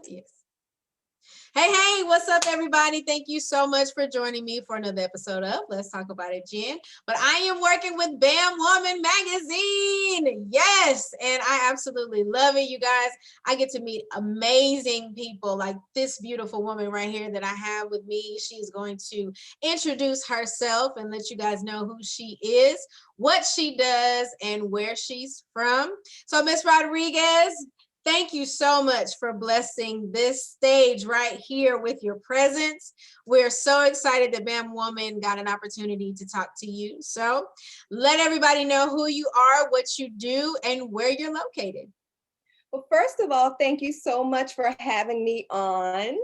Yes. Hey, what's up, everybody? Thank you so much for joining me for another episode of Let's Talk About It, Jen. But I am working with Bam Woman Magazine. Yes, and I absolutely love it, you guys. I get to meet amazing people like this beautiful woman right here that I have with me. She's going to introduce herself and let you guys know who she is, what she does, and where she's from. So, Miss Rodriguez, thank you so much for blessing this stage right here with your presence. We're so excited that Bam Woman got an opportunity to talk to you. So let everybody know who you are, what you do, and where you're located. Well, first of all, thank you so much for having me on.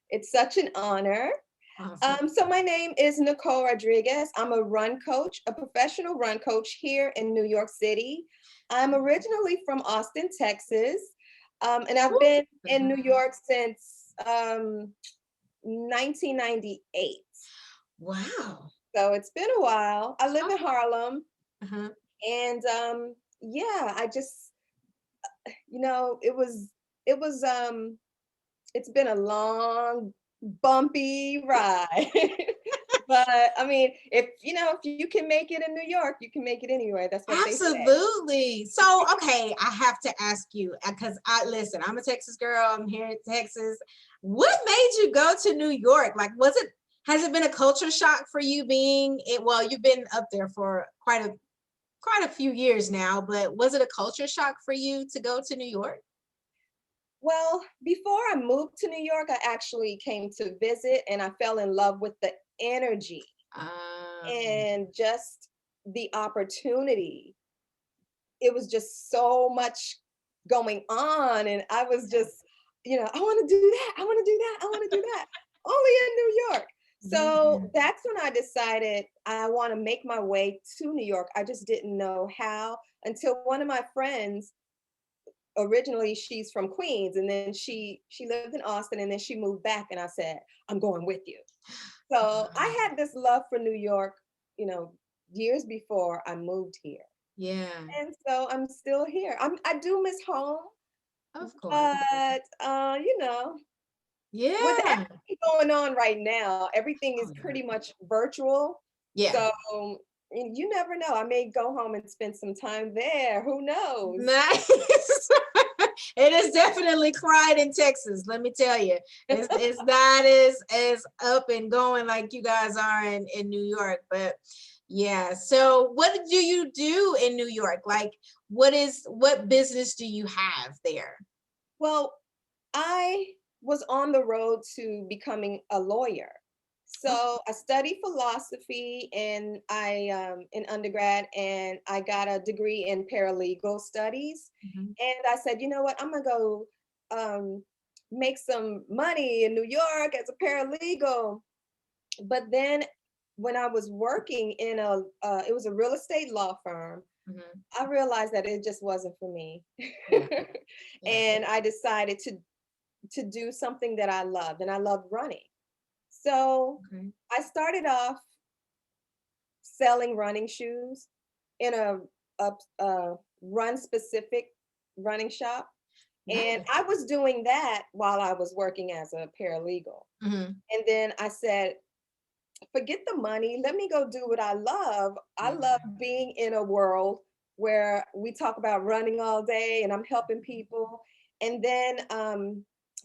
It's such an honor. Awesome. So my name is Nicole Rodriguez. I'm a run coach, a professional run coach here in New York City. I'm originally from Austin, Texas, and I've been in New York since 1998. Wow. So it's been a while. I live in Harlem, Uh-huh. and yeah, I just, it was it's been a long, bumpy ride. But I mean, if you can make it in New York, you can make it anywhere. That's what they say. Absolutely. So, okay, I have to ask you because listen, I'm a Texas girl. I'm here in Texas. What made you go to New York? Like, has it been a culture shock for you being it? Well, you've been up there for quite a few years now, but was it a culture shock for you to go to New York? Well, before I moved to New York, I actually came to visit and I fell in love with the energy Um, and just the opportunity. It was just so much going on. And I was just, I want to do that. I want to do that. I want to do that. Only in New York. yeah. So that's when I decided I want to make my way to New York. I just didn't know how until one of my friends, originally she's from Queens, and then she lived in Austin, and then she moved back, and I said, I'm going with you. So I had this love for New York, you know, years before I moved here. Yeah, And so I'm still here. I do miss home, of course. but with Yeah. everything going on right now, everything is Oh, pretty yeah. much virtual. Yeah. So you never know. I may go home and spend some time there. Who knows? Nice. It is definitely quiet in Texas. Let me tell you, it's not as up and going like you guys are in New York. But yeah. So, what do you do in New York? Like, what business do you have there? Well, I was on the road to becoming a lawyer. Oh, So I studied philosophy and I in undergrad, and I got a degree in paralegal studies. mhm. And I said, you know what, I'm gonna go um, make some money in New York as a paralegal. But then when I was working in it was a real estate law firm, Mhm. I realized that it just wasn't for me. Yeah. Yeah. And I decided to do something that I loved, and I loved running. So Okay. I started off selling running shoes in a run specific running shop. And Nice. I was doing that while I was working as a paralegal. Mhm. And then I said, forget the money. Let me go do what I love. I Yeah. love being in a world where we talk about running all day and I'm helping people. And then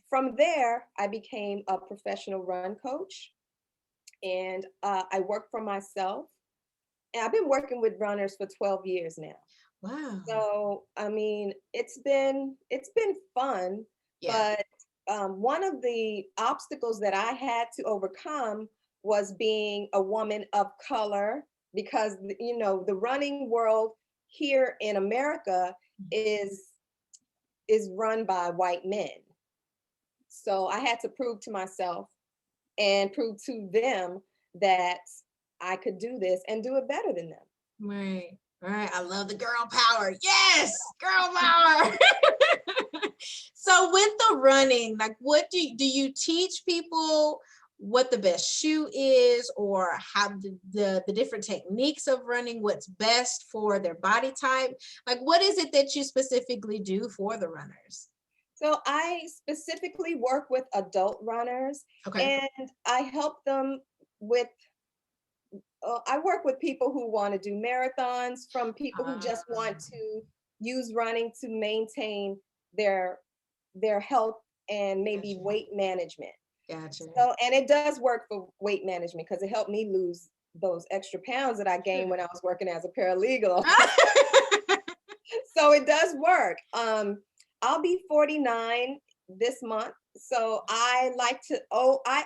from there, I became a professional run coach, and I work for myself. And I've been working with runners for 12 years now. Wow. So I mean, it's been fun, Yeah. but one of the obstacles that I had to overcome was being a woman of color, because the running world here in America is run by white men. So I had to prove to myself and prove to them that I could do this and do it better than them. Right. Right. I love the girl power. Yes, girl power. So with the running, like what do you teach people what the best shoe is, or how the different techniques of running, what's best for their body type? Like what is it that you specifically do for the runners? So I specifically work with adult runners, Okay. and I help them with I work with people who want to do marathons, from people who just want Um, to use running to maintain their health and maybe gotcha. weight management. Gotcha. So, and it does work for weight management because it helped me lose those extra pounds that I gained when I was working as a paralegal. So it does work. I'll be 49 this month. So I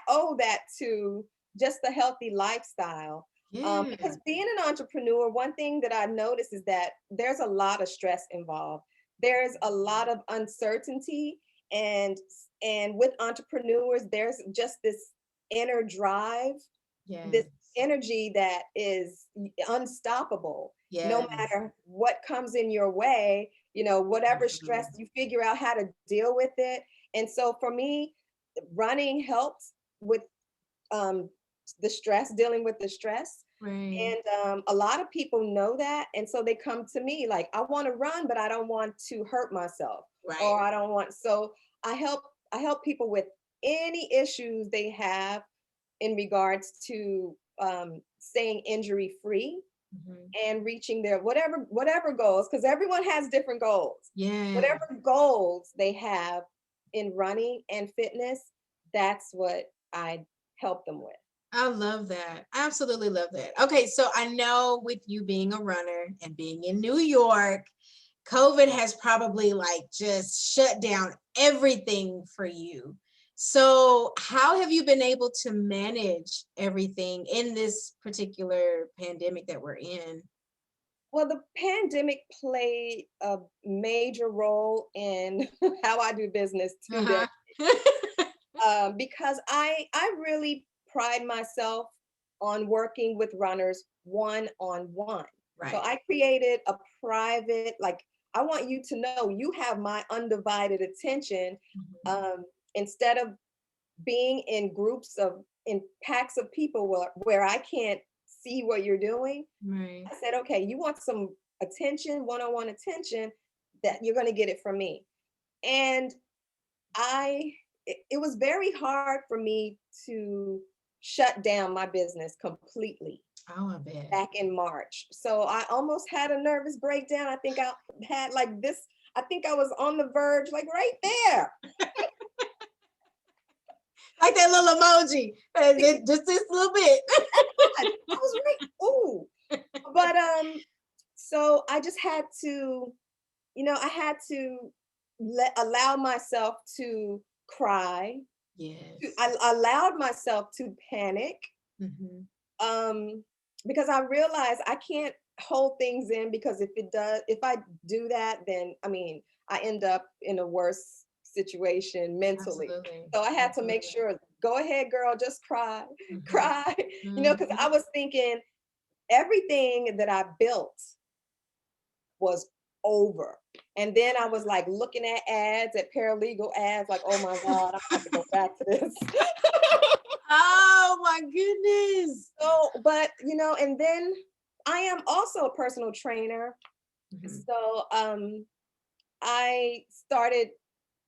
owe that to just a healthy lifestyle. Yeah. Because being an entrepreneur, one thing that I notice is that there's a lot of stress involved. There's a lot of uncertainty, and with entrepreneurs, there's just this inner drive, this Yes. energy that is unstoppable. No Yes. matter what comes in your way, whatever stress, Absolutely. you figure out how to deal with it. And so for me, running helps with um, the stress, dealing with the stress. Right. And a lot of people know that. And so they come to me like, I want to run, but I don't want to hurt myself, Right. or I don't want, so I help, I help people with any issues they have in regards to staying injury free Mhm. and reaching their whatever goals, because everyone has different goals. Yeah. Whatever goals they have in running and fitness, that's what I help them with. I love that. I absolutely love that. Okay, so I know with you being a runner and being in New York, COVID has probably like just shut down everything for you. So, how have you been able to manage everything in this particular pandemic that we're in? Well, the pandemic played a major role in how I do business today, Uh-huh. because I really pride myself on working with runners one on one. So Right. I created a private, like, I want you to know you have my undivided attention. Mhm. Um, Instead of being in packs of people where I can't see what you're doing, Right. I said, okay, you want some attention, one on one attention, that you're going to get it from me. And it was very hard for me to shut down my business completely Oh, I bet. back in March. So I almost had a nervous breakdown. I think I had like this, I think I was on the verge, like right there. Like that little emoji. Just this little bit. I was right. Ooh. But so I just had to, I had to allow myself to cry. Yes. I allowed myself to panic, Mhm. um, because I realized I can't hold things in, because if I do that, then I mean, I end up in a worse situation mentally. Absolutely. So I had to make Absolutely. sure, go ahead, girl, just cry, Mhm. cry, because Mhm. I was thinking everything that I built was over. And then I was like looking at ads, at paralegal ads, like, oh my God, I'm gonna have to go back to this. Oh my goodness. So, but and then I am also a personal trainer. Mhm. So I started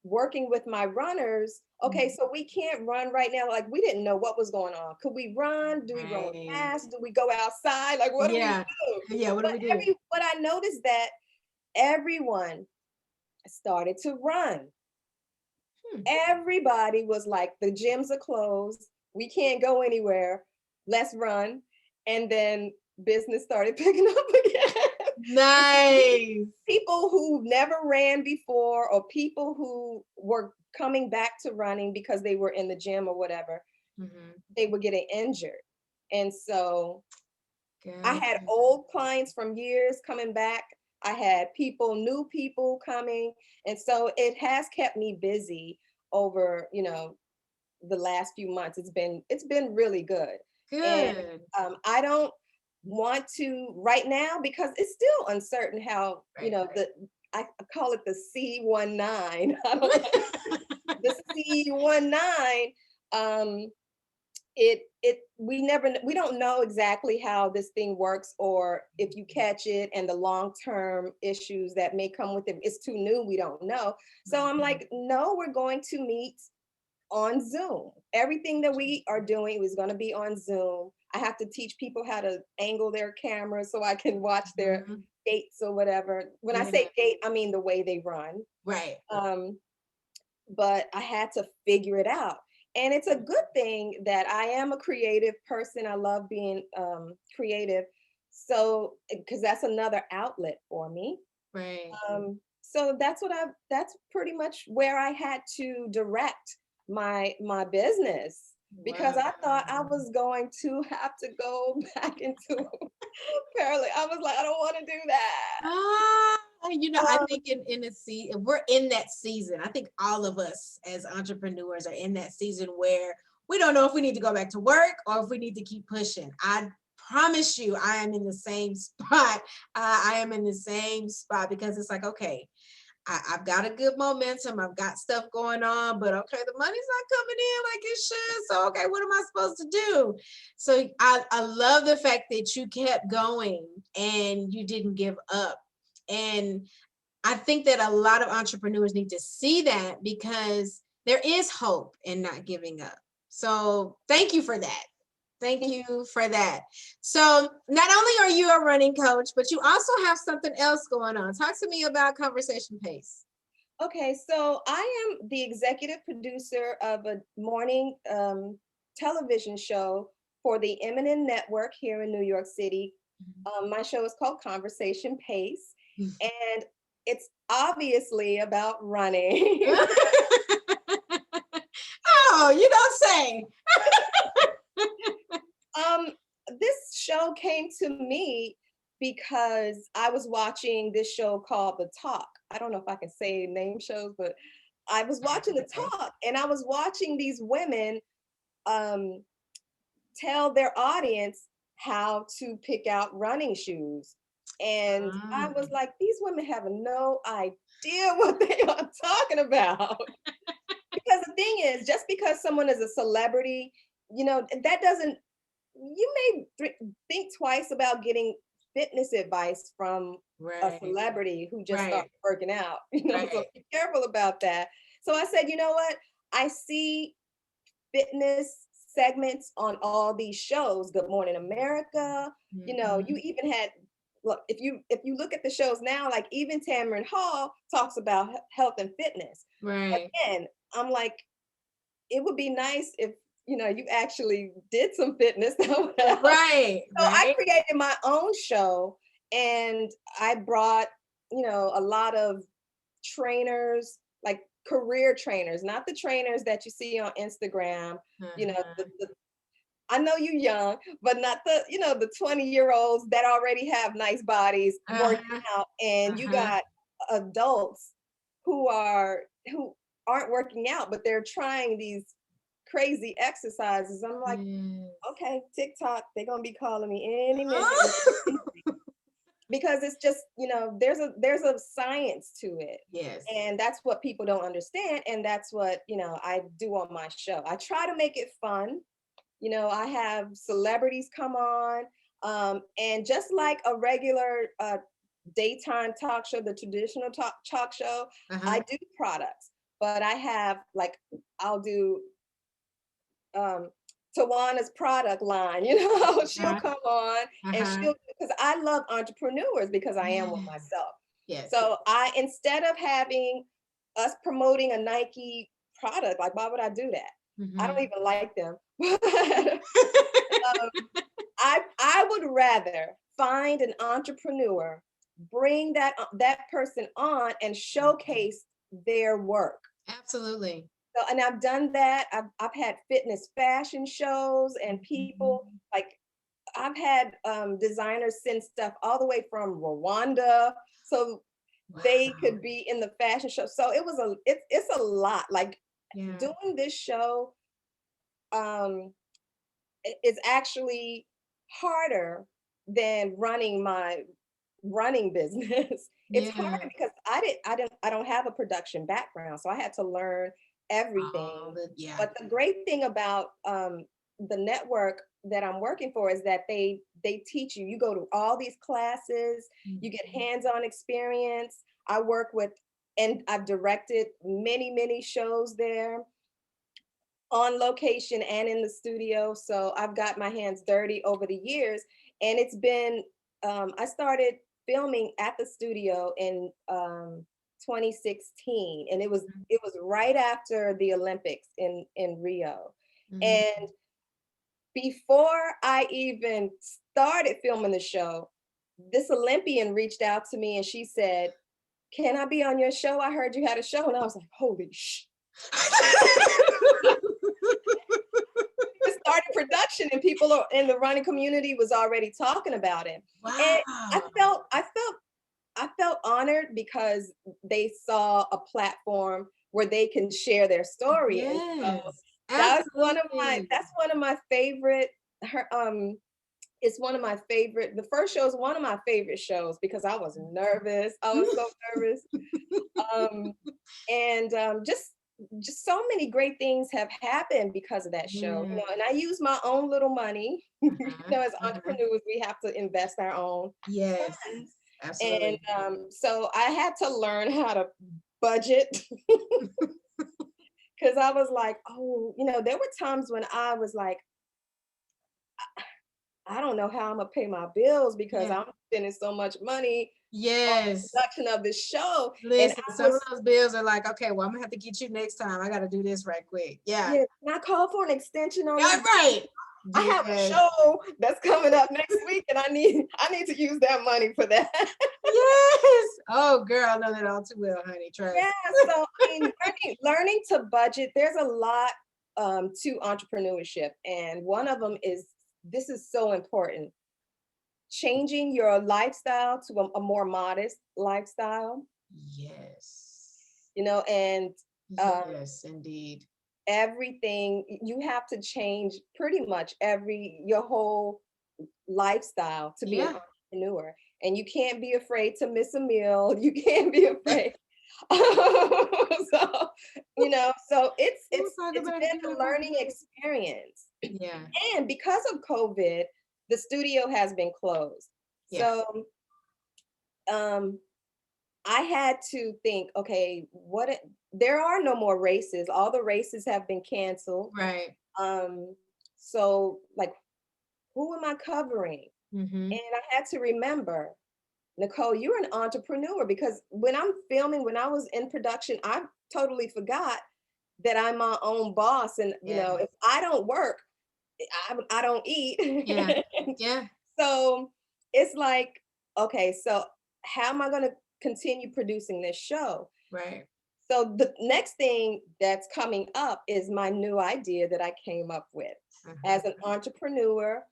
working with my runners. Okay, Mhm. so we can't run right now. Like, we didn't know what was going on. Could we run? Do we run Right. fast? Do we go outside? Like, what do we Yeah. do? Yeah. What do But we do? what I noticed that everyone started to run. Hmm. Everybody was like, the gyms are closed. We can't go anywhere. Let's run. And then business started picking up again. Nice. People who never ran before, or people who were coming back to running because they were in the gym or whatever, Mhm. they were getting injured. And so I had Gotcha. old clients from years coming back. I had new people coming. And so it has kept me busy over, the last few months. It's been really good. And Good. I don't want to right now, because it's still uncertain how, Right. I call it the C19. I don't know. The C19, um, we don't know exactly how this thing works, or if you catch it and the long-term issues that may come with it. It's too new, we don't know. So I'm like, no, we're going to meet on Zoom. Everything that we are doing is going to be on Zoom. I have to teach people how to angle their cameras so I can watch their dates or whatever. When I say date, I mean the way they run. Right. But I had to figure it out. And it's a good thing that I am a creative person. I love being creative. So, because that's another outlet for me. Right. So that's pretty much where I had to direct my business, because I thought I was going to have to go back into parallel. I was like, I don't want to do that. I think in the season, we're in that season. I think all of us as entrepreneurs are in that season where we don't know if we need to go back to work or if we need to keep pushing. I promise you, I am in the same spot. I am in the same spot because it's like, okay, I've got a good momentum. I've got stuff going on, but okay, the money's not coming in like it should. So, okay, what am I supposed to do? So I love the fact that you kept going and you didn't give up. And I think that a lot of entrepreneurs need to see that because there is hope in not giving up. So thank you for that. Thank you for that. So not only are you a running coach, but you also have something else going on. Talk to me about Conversation Pace. Okay, so I am the executive producer of a morning television show for the M&N Network here in New York City. My show is called Conversation Pace, and it's obviously about running. Oh, you don't say. This show came to me because I was watching this show called The Talk. I don't know if I can say name shows, but I was watching The Talk, and I was watching these women tell their audience how to pick out running shoes. And I was like, these women have no idea what they are talking about. Because the thing is, just because someone is a celebrity, that doesn't, you may think twice about getting fitness advice from a celebrity who just started working out, so be careful about that. So I said, you know what? I see fitness segments on all these shows, Good Morning America, you even had, look, if you look at the shows now, like even Tamron Hall talks about health and fitness. Again, I'm like, it would be nice if you actually did some fitness. So I created my own show, and I brought a lot of trainers, like career trainers, not the trainers that you see on Instagram. I know you young, but not the 20-year-olds that already have nice bodies working out, and you got adults who aren't working out, but they're trying these crazy exercises. I'm like, okay, TikTok, they're gonna be calling me any minute. Because it's just, there's a science to it. Yes. And that's what people don't understand. And that's what, I do on my show. I try to make it fun. I have celebrities come on. And just like a regular daytime talk show, the traditional talk show, I do products. But I have, like, I'll do Tawana's product line, she'll come on and because I love entrepreneurs, because I am one myself. Yes. So instead of having us promoting a Nike product, like, why would I do that? I don't even like them. I would rather find an entrepreneur, bring that person on and showcase their work. Absolutely. So, and I've done that. I've had fitness fashion shows, and people, like, I've had designers send stuff all the way from Rwanda, so they could be in the fashion show. So it's a lot. Like, doing this show is actually harder than running my running business. It's hard because I don't have a production background, so I had to learn everything. But the great thing about the network that I'm working for is that they teach you. You go to all these classes, you get hands-on experience. I work with, and I've directed many shows there on location and in the studio. So I've got my hands dirty over the years, and it's been. I started filming at the studio in 2016, and it was right after the Olympics in Rio, Mhm. and before I even started filming the show, this Olympian reached out to me and she said, "Can I be on your show? I heard you had a show." And I was like, "Holy sh!" It started production, and people in the running community was already talking about it. And I Wow. felt, I felt, I felt honored because they saw a platform where they can share their story. And so Yes, that's absolutely. one of my favorite. Her, it's one of my favorite. The first show is one of my favorite shows because I was nervous. I was so nervous. Um, and just so many great things have happened because of that show, Yeah. and I use my own little money. As Uh-huh. entrepreneurs, we have to invest our own Yes, funds. And absolutely. so I had to learn how to budget because I was like, oh, there were times when I was like, I don't know how I'm gonna pay my bills because Yeah. I'm spending so much money on the Yes. production of this show. And Listen, I some of was, those bills are like, okay, well, I'm gonna have to get you next time. I gotta do this right quick. Yeah. yeah, can I call for an extension on this? Yeah, right. I have a Yes. show that's coming up next week, and I need to use that money for that. Yes. Oh, girl, I know that all too well, honey. Trust. Yeah, so I mean, learning to budget. There's a lot to entrepreneurship, and one of them is, this is so important: changing your lifestyle to a more modest lifestyle. Yes. And um, Yes, indeed. everything, you have to change pretty much your whole lifestyle to be an Yeah. entrepreneur. And you can't be afraid to miss a meal. You can't be afraid. so, so it's We'll it's talk it's about it been a again. learning experience. Yeah. And because of COVID, the studio has been closed. Yeah. So um I had to think, okay, there are no more races. All the races have been canceled. Right. Um, so like, who am I covering? Mm-hmm. And I had to remember, Nicole, you're an entrepreneur, because when I'm filming, when I was in production, I totally forgot that I'm my own boss. And, Yeah. if I don't work, I don't eat. Yeah. Yeah. So it's like, okay, so how am I going to continue producing this show? Right. So the next thing that's coming up is my new idea that I came up with. As an Uh-huh. entrepreneur,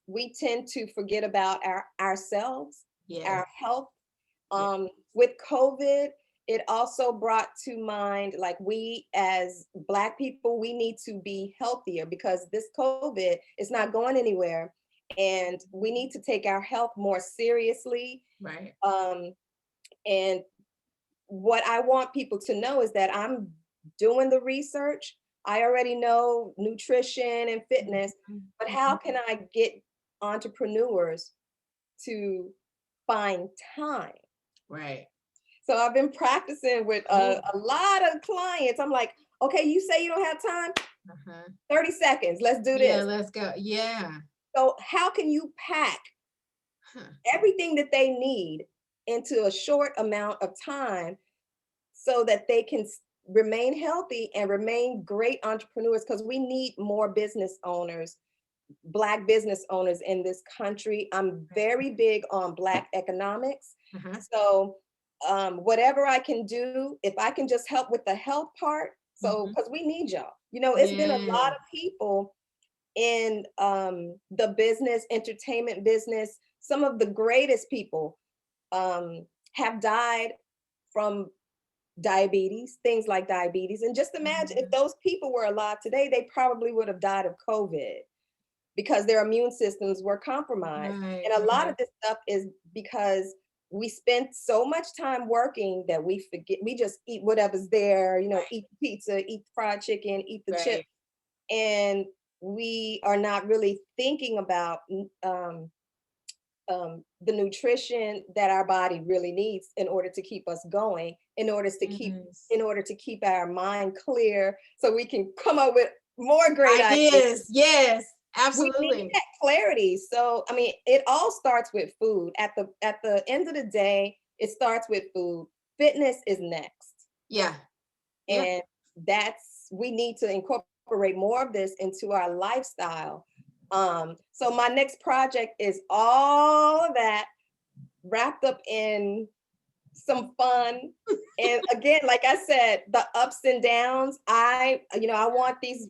we tend to forget about ourselves, Yes. our health. Yeah. With COVID, it also brought to mind, like, we as Black people, we need to be healthier because this COVID is not going anywhere. And we need to take our health more seriously. Right. Um, and what I want people to know is that I'm doing the research. I already know nutrition and fitness, but how Mhm. can I get entrepreneurs to find time? Right. So I've been practicing with Oh, a lot of clients. I'm like, okay, you say you don't have time? uh-huh. 30 seconds, let's do Yeah, this. let's go. Yeah. So, how can you pack Huh. everything that they need into a short amount of time so that they can remain healthy and remain great entrepreneurs? Because we need more business owners, Black business owners in this country. I'm very big on Black economics. Uh-huh. So, whatever I can do, if I can just help with the health part, so Mhm. because we need y'all. It's been a lot Yeah. of people in the business, entertainment business. Some of the greatest people have died from diabetes, things like diabetes. And just imagine if Mhm. those people were alive today, they probably would have died of COVID because their immune systems were compromised. Right. And a lot of Right. this stuff is because we spend so much time working that we forget, we just eat whatever's there, Right. eat pizza, eat fried chicken, eat the chip. Right. And we are not really thinking about the nutrition that our body really needs in order to keep us going, Yes. in order to keep our mind clear, so we can come up with more great ideas. Ideas. Yes, We need absolutely. that clarity. So I mean, it all starts with food. At the end of the day, it starts with food. Fitness is next. Yeah. Yeah. And that's, we need to incorporate more of this into our lifestyle. So my next project is all of that wrapped up in some fun. And again, like I said, the ups and downs. I want these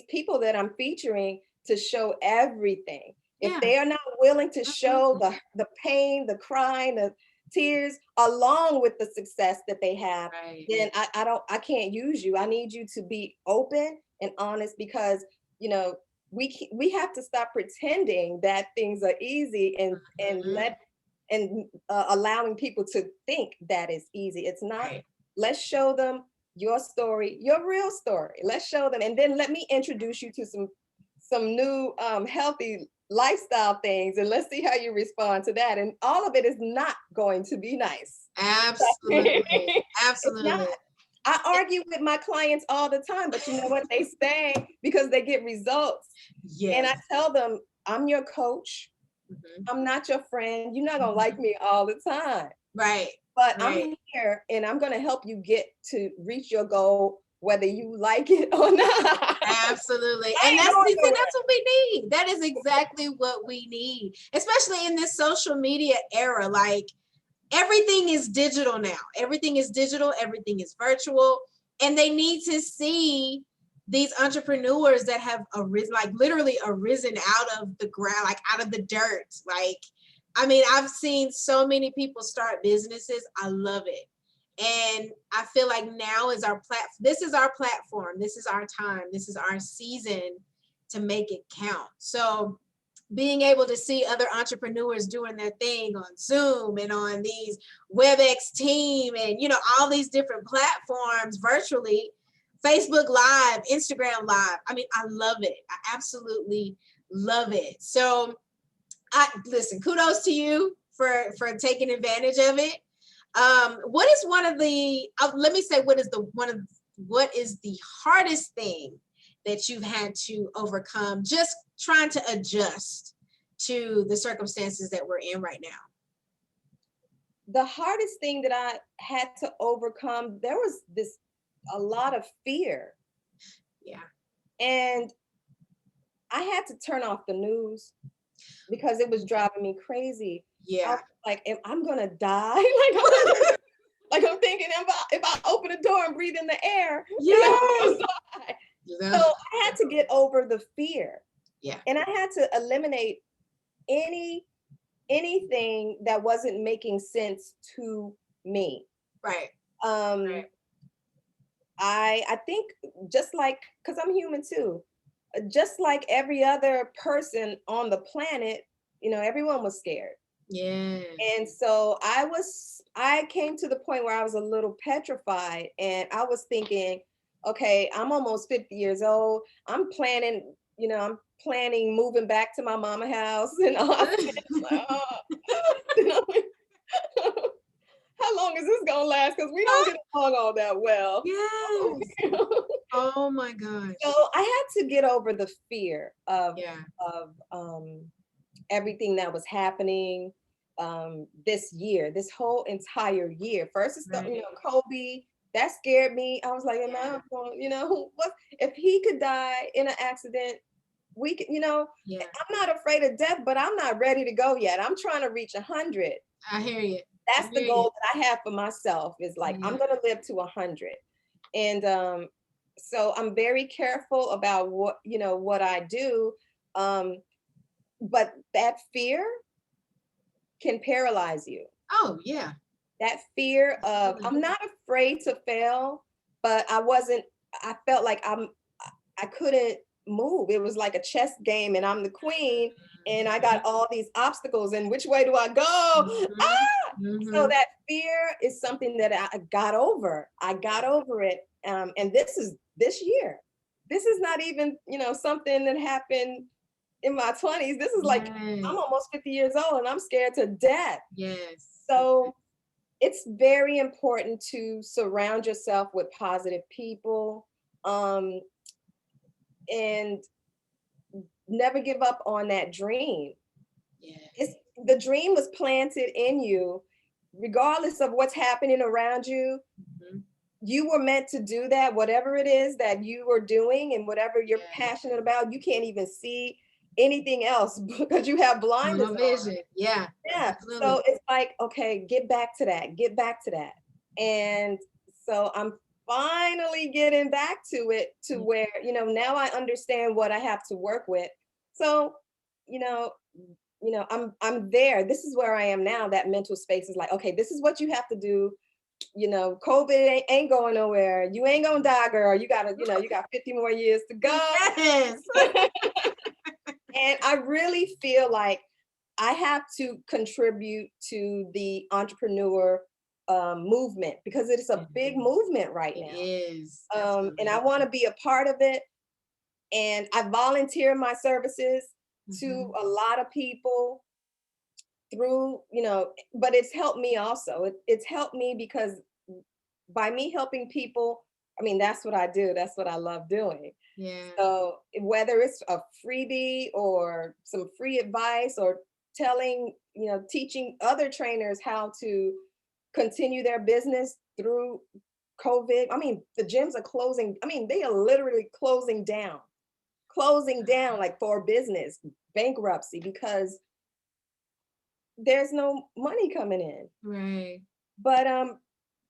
people that I'm featuring to show everything. If Yeah. they are not willing to show Absolutely. the pain, the crying, the tears, along with the success that they have, Right. then I can't use you. I need you to be open and honest, because you know we have to stop pretending that things are easy, and Mhm. allowing people to think that is easy. It's not. Right. Let's show them your story, your real story. Let's show them, and then let me introduce you to some new healthy lifestyle things, and let's see how you respond to that. And all of it is not going to be nice. Absolutely. It's not. Absolutely. I argue with my clients all the time, but you know what they say, because they get results. And I Yes. tell them, I'm your coach. Mhm. I'm not your friend. You're not gonna like Mhm. me all the time, Right. but Right. I'm here and I'm gonna help you get to reach your goal, whether you like it or not. Absolutely. I And ain't that's, going you see, nowhere. that's what we need. That is exactly what we need, especially in this social media era. Like, everything is digital now. Everything is digital, everything is virtual. And they need to see these entrepreneurs that have arisen, like literally arisen out of the ground, like out of the dirt. Like, I mean, I've seen so many people start businesses. I love it. And I feel like now is our this is our platform. This is our time. This is our season to make it count. So being able to see other entrepreneurs doing their thing on Zoom and on these WebEx team and, all these different platforms virtually, Facebook Live, Instagram Live. I mean, I love it. I absolutely love it. So I listen, kudos to you for taking advantage of it. What is one of the let me say, what is the hardest thing that you've had to overcome just trying to adjust to the circumstances that we're in right now? The hardest thing that I had to overcome, there was a lot of fear. Yeah. And I had to turn off the news because it was driving me crazy. I Yeah. was like, I'm gonna die. Like I'm thinking, if I open the door and breathe in the air, I'm Yes. gonna die. So Yeah. I had to get over the fear, Yeah. and I had to eliminate any anything that wasn't making sense to me. Right. Um, Right. I think, just like, because I'm human too, just like every other person on the planet, everyone was scared. Yes. And so I came to the point where I was a little petrified, and I was thinking, okay, I'm almost 50 years old. I'm planning moving back to my mama house and all. Like, oh, you know, how long is this gonna last? Because we don't get along all that well. Yes. You know? Oh my gosh. So I had to get over the fear Yeah. of everything that was happening this year, this whole entire year. First, Right. Kobe, that scared me. I was like, am Yeah. I going, what if he could die in an accident? We could, Yeah. I'm not afraid of death, but I'm not ready to go yet. I'm trying to reach 100. I hear you. I That's the hear you. goal that I have for myself, is like, Yeah. I'm going to live to 100. And so I'm very careful about what I do. Um, but that fear can paralyze you. Oh yeah. That fear of, Absolutely. I'm not afraid to fail, but I felt like I couldn't move. It was like a chess game, and I'm the queen, and I got all these obstacles, and which way do I go? Mhm. Ah! So Mhm. that fear is something that I got over. I got over it. And this is this year. this is not even, something that happened in my 20s. This is like, Right. I'm almost 50 years old and I'm scared to death. Yes. So it's very important to surround yourself with positive people, um, and never give up on that dream. It's Yes. the dream was planted in you, regardless of what's happening around you. Mhm. You were meant to do that, whatever it is that you were doing and whatever you're Yes. passionate about. You can't even see anything else because you have blinders Tunnel on. vision. Yeah. Yeah. Absolutely. So it's like, okay, get back to that, get back to that. And so I'm finally getting back to it, to Yeah. where, now I understand what I have to work with. So, you know, I'm there. This is where I am now. That mental space is like, okay, this is what you have to do. COVID ain't going nowhere. You ain't gonna die, girl. You got 50 more years to go. Yes. And I really feel like I have to contribute to the entrepreneur movement, because it is a big Yes. movement right It now. is. And I Absolutely. want to be a part of it. And I volunteer my services to Mhm. a lot of people through, but it's helped me also. It's helped me because by me helping people, I mean, that's what I do. That's what I love doing. Yeah. So whether it's a freebie or some free advice, or teaching other trainers how to continue their business through COVID. I mean, the gyms are closing. I mean, they are literally closing down like for business, bankruptcy, because there's no money coming in. Right. But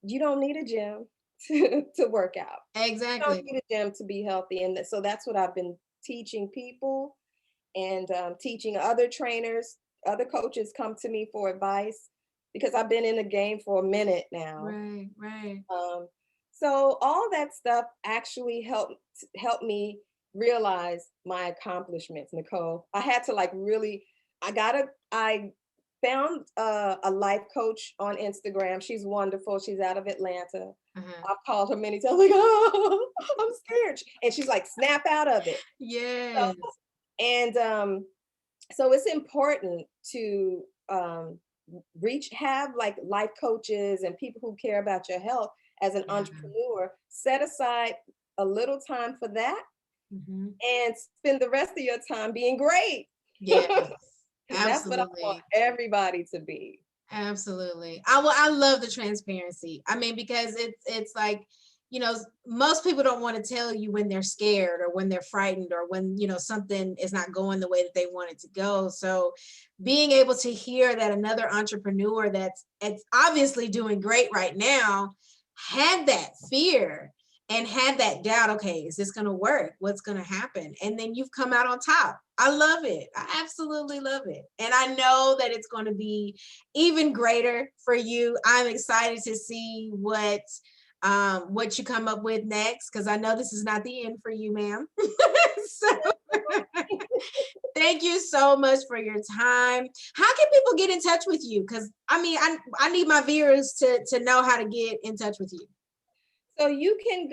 you don't need a gym to work out. You don't Exactly. need a gym to be healthy. And so that's what I've been teaching people, and teaching other trainers. Other coaches come to me for advice because I've been in the game for a minute now. Right. Right. Um, so all that stuff actually helped me realize my accomplishments, Nicole. I had to like really, I found a life coach on Instagram. She's wonderful. She's out of Atlanta. Uh-huh. I've called her many times, like, oh, I'm scared. And she's like, snap out of it. Yes. And so it's important to have like life coaches and people who care about your health as an Yeah. entrepreneur. Set aside a little time for that Mhm. and spend the rest of your time being great. Yes. Because that's what I want Absolutely. everybody to be. Absolutely. I love the transparency. I mean, because it's like, most people don't want to tell you when they're scared or when they're frightened or when, something is not going the way that they want it to go. So being able to hear that another entrepreneur that's it's obviously doing great right now had that fear and had that doubt, okay, is this going to work? What's going to happen? And then you've come out on top. I love it. I absolutely love it. And I know that it's going to be even greater for you. I'm excited to see what you come up with next, because I know this is not the end for you, ma'am. So thank you so much for your time. How can people get in touch with you? Because I mean, I need my viewers to know how to get in touch with you. So you can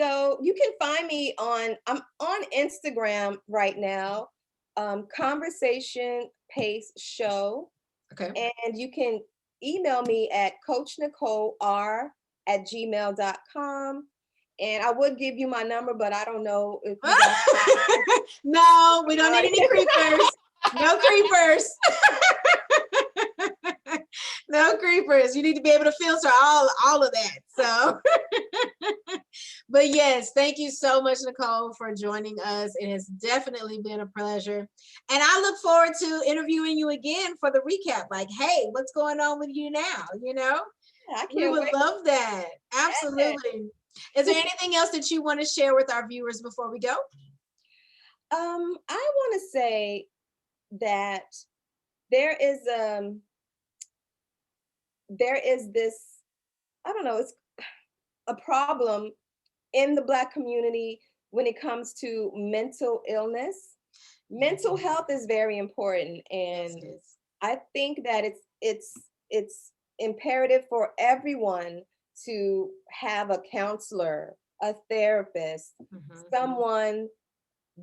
find me I'm on Instagram right now, Conversation Pace Show. Okay. And you can email me at coachnicoler@gmail.com. And I would give you my number, but I don't know if you guys No, we don't need already. any creepers. No creepers. No creepers. You need to be able to filter all of that. So but yes, thank you so much, Nicole, for joining us. It has definitely been a pleasure. And I look forward to interviewing you again for the recap. Like, hey, what's going on with you now? I We can't would wait. love that. Absolutely. Is there anything else that you want to share with our viewers before we go? I want to say that there is this, I don't know, it's a problem in the Black community when it comes to mental illness. Mental Yes. health is very important, Yes, and it is. I think that it's imperative for everyone to have a counselor, a therapist, Mhm. someone.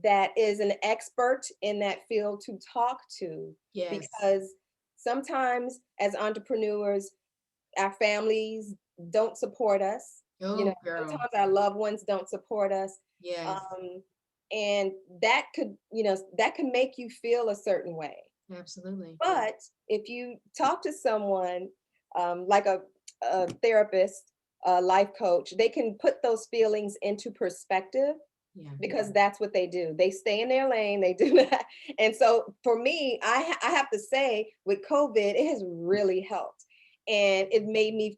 that is an expert in that field to talk to, Yes. because sometimes as entrepreneurs, our families don't support us. You know, Oh, girl. sometimes our loved ones don't support us. Yes, Um, and that could, that can make you feel a certain way. absolutely. But if you talk to someone like a therapist, a life coach, they can put those feelings into perspective, Yeah. because that's what they do. They stay in their lane, they do that. And so for me, I have to say, with COVID, it has really helped. And it made me,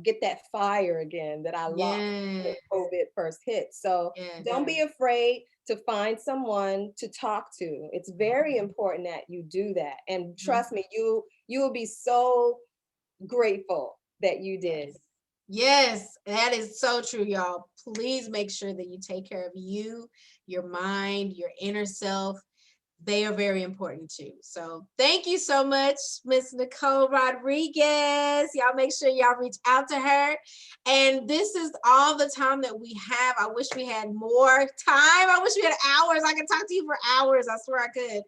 get that fire again that I lost when Yes. COVID first hit. So Yes. don't be afraid to find someone to talk to. It's very important that you do that. And Mhm. trust me, you will be so grateful that you did. Yes. Yes, that is so true, y'all. Please make sure that you take care of you, your mind, your inner self. They are very important too. So thank you so much, Miss Nicole Rodriguez. Y'all make sure y'all reach out to her. And this is all the time that we have. I wish we had more time. I wish we had hours. I could talk to you for hours. I swear I could.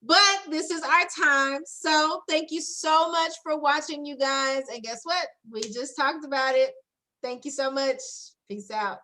But this is our time. So thank you so much for watching, you guys. And guess what? We just talked about it. Thank you so much. Peace out.